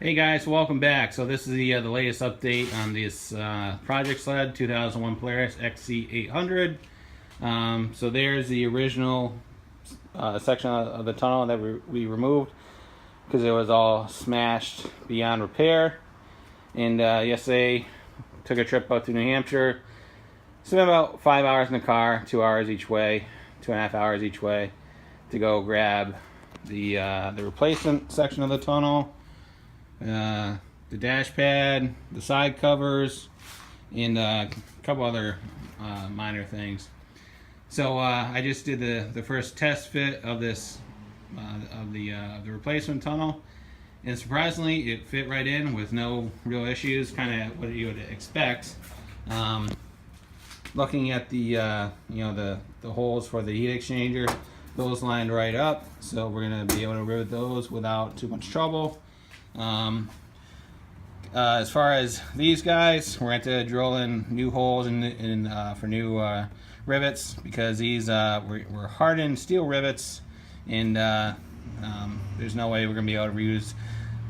Hey guys, welcome back. So this is the latest update on this Project Sled 2001 Polaris XC800. So there's the original section of the tunnel that we removed because it was all smashed beyond repair. And yesterday took a trip out to New Hampshire. Spent about 5 hours in the car, 2 hours each way, 2.5 hours each way to go grab the replacement section of the tunnel. The dash pad, the side covers, and a couple other minor things. So I just did the first test fit of this of the replacement tunnel, and surprisingly it fit right in with no real issues. Kind of what you would expect. Looking at the the holes for the heat exchanger, those lined right up, so we're gonna be able to rivet those without too much trouble. As far as these guys, we're going to drill in new holes for new rivets, because these were hardened steel rivets, and there's no way we're going to be able to reuse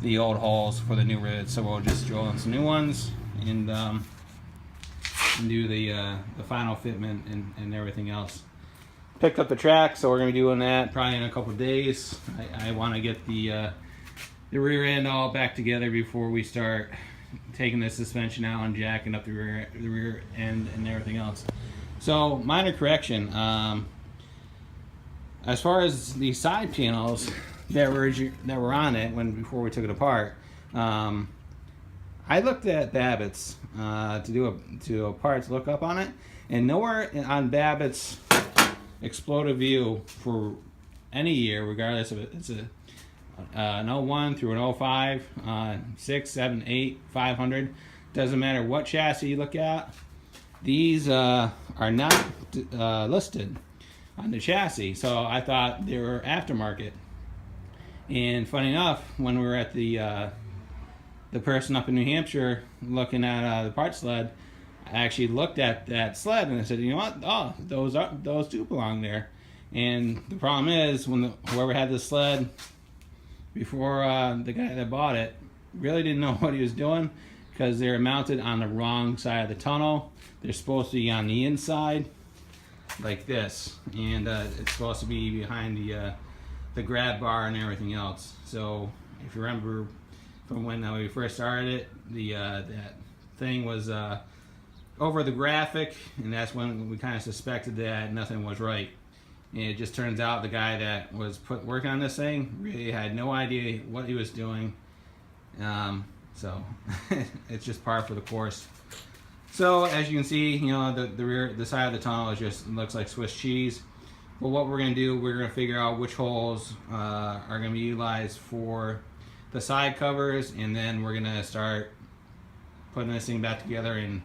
the old holes for the new rivets, so we'll just drill in some new ones and do the final fitment and everything else. Picked up the track, so we're going to be doing that probably in a couple of days. I want to get the rear end all back together before we start taking the suspension out and jacking up the rear end and everything else. So minor correction, as far as the side panels that were on it before we took it apart, I looked at Babbitt's to do a parts lookup on it, and nowhere on Babbitt's exploded view for any year, regardless of it's an 01 through an 05, 6, 7, 8, 500, doesn't matter what chassis you look at, these are not listed on the chassis, so I thought they were aftermarket. And funny enough, when we were at the person up in New Hampshire looking at the parts sled, I actually looked at that sled and I said, you know what, oh, those do belong there. And the problem is, when whoever had the sled before, the guy that bought it really didn't know what he was doing, because they're mounted on the wrong side of the tunnel. They're supposed to be on the inside like this, and it's supposed to be behind the grab bar and everything else. So if you remember from when we first started it, that thing was over the graphic, and that's when we kind of suspected that nothing was right. And it just turns out the guy that was working on this thing really had no idea what he was doing. So it's just par for the course. So as you can see, the side of the tunnel looks like Swiss cheese. But what we're going to do, we're going to figure out which holes are going to be utilized for the side covers, and then we're going to start putting this thing back together, and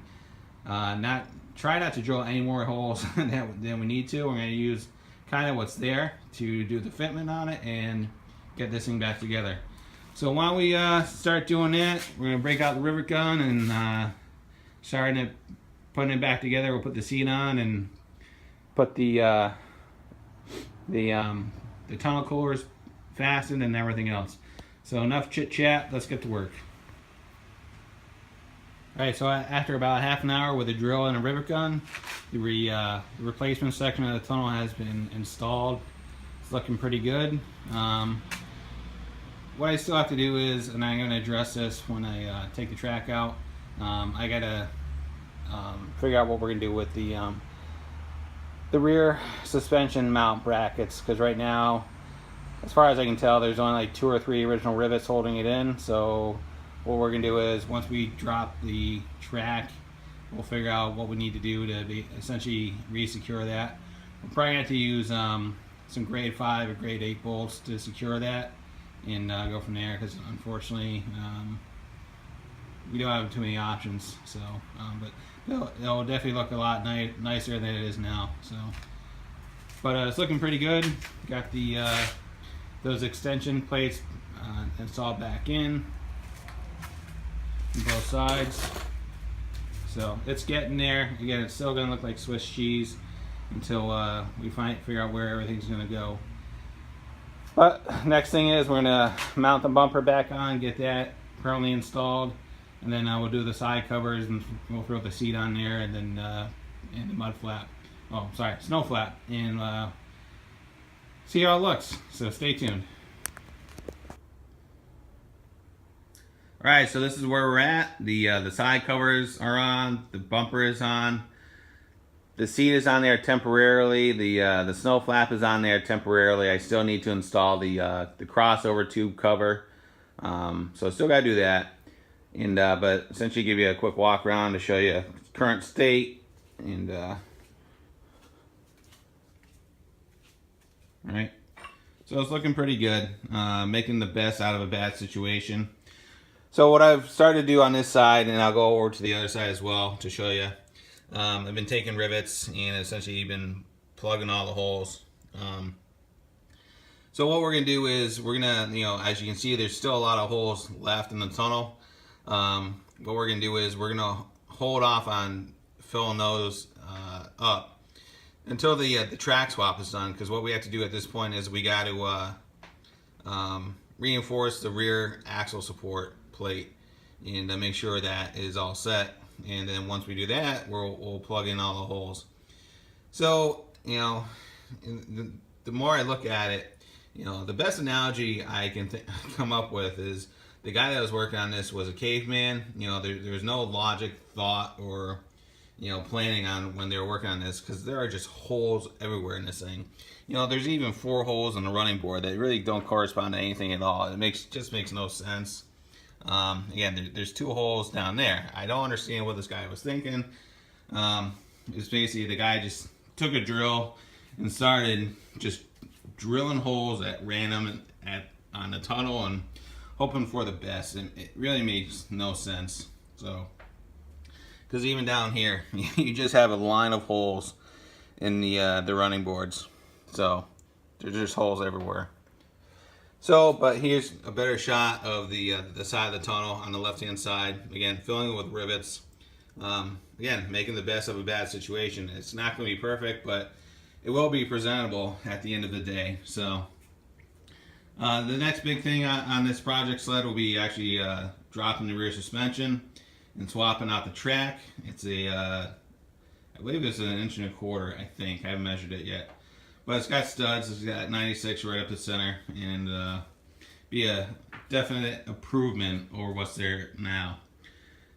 try not to drill any more holes than we need to. We're going to use kind of what's there to do the fitment on it and get this thing back together. So while we start doing that, we're going to break out the rivet gun and putting it back together. We'll put the seat on and put the tunnel coolers fastened and everything else. So enough chit chat, let's get to work. Alright, so after about half an hour with a drill and a rivet gun, the replacement section of the tunnel has been installed. It's looking pretty good. What I still have to do is, and I'm going to address this when I take the track out, I got to figure out what we're going to do with the rear suspension mount brackets, because right now, as far as I can tell, there's only like 2 or 3 original rivets holding it in. So what we're going to do is, once we drop the track, we'll figure out what we need to do to essentially re-secure that. We're probably going to have to use some grade 5 or grade 8 bolts to secure that, and go from there, because unfortunately we don't have too many options. So but it'll definitely look a lot nicer than it is now. So, but it's looking pretty good. Got those extension plates installed back in both sides, so it's getting there. Again, it's still gonna look like Swiss cheese until we figure out where everything's gonna go. But next thing is, we're gonna mount the bumper back on, get that currently installed, and then we'll do the side covers and we'll throw the seat on there, and then and the mud flap. Oh, sorry, snow flap, and see how it looks. So stay tuned. All right, so this is where we're at. The side covers are on. The bumper is on. The seat is on there temporarily. The snow flap is on there temporarily. I still need to install the crossover tube cover. So I still gotta do that. And but essentially give you a quick walk around to show you current state. And right, so it's looking pretty good. Making the best out of a bad situation. So what I've started to do on this side, and I'll go over to the other side as well to show you. I've been taking rivets and essentially been plugging all the holes. So what we're gonna do is we're gonna, as you can see, there's still a lot of holes left in the tunnel. What we're gonna do is we're gonna hold off on filling those up until the track swap is done, because what we have to do at this point is we got to reinforce the rear axle support plate and make sure that is all set. And then once we do that, we'll plug in all the holes. So the more I look at it, the best analogy I can come up with is the guy that was working on this was a caveman. There was no logic, thought, or planning on when they were working on this, because there are just holes everywhere in this thing. There's even 4 holes on the running board that really don't correspond to anything at all. It just makes no sense. Again, there's 2 holes down there. I don't understand what this guy was thinking. It's basically the guy just took a drill and started just drilling holes at random on the tunnel and hoping for the best, and it really makes no sense. So, because even down here, you just have a line of holes in the running boards. So there's just holes everywhere. So, but here's a better shot of the side of the tunnel on the left-hand side. Again, filling it with rivets. Again, making the best of a bad situation. It's not going to be perfect, but it will be presentable at the end of the day. So, the next big thing on this project, Sled, will be actually dropping the rear suspension and swapping out the track. It's I believe it's 1.25 inches, I think. I haven't measured it yet. But it's got studs, it's got 96 right up the center, and be a definite improvement over what's there now.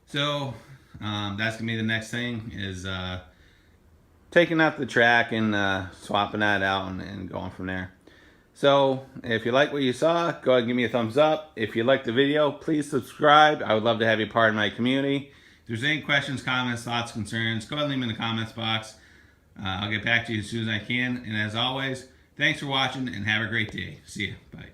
So that's gonna be the next thing, is taking out the track and swapping that out and going from there. So if you like what you saw, go ahead and give me a thumbs up. If you liked the video, please subscribe. I would love to have you part of my community. If there's any questions, comments, thoughts, concerns, go ahead and leave them in the comments box. I'll get back to you as soon as I can. And as always, thanks for watching and have a great day. See you. Bye.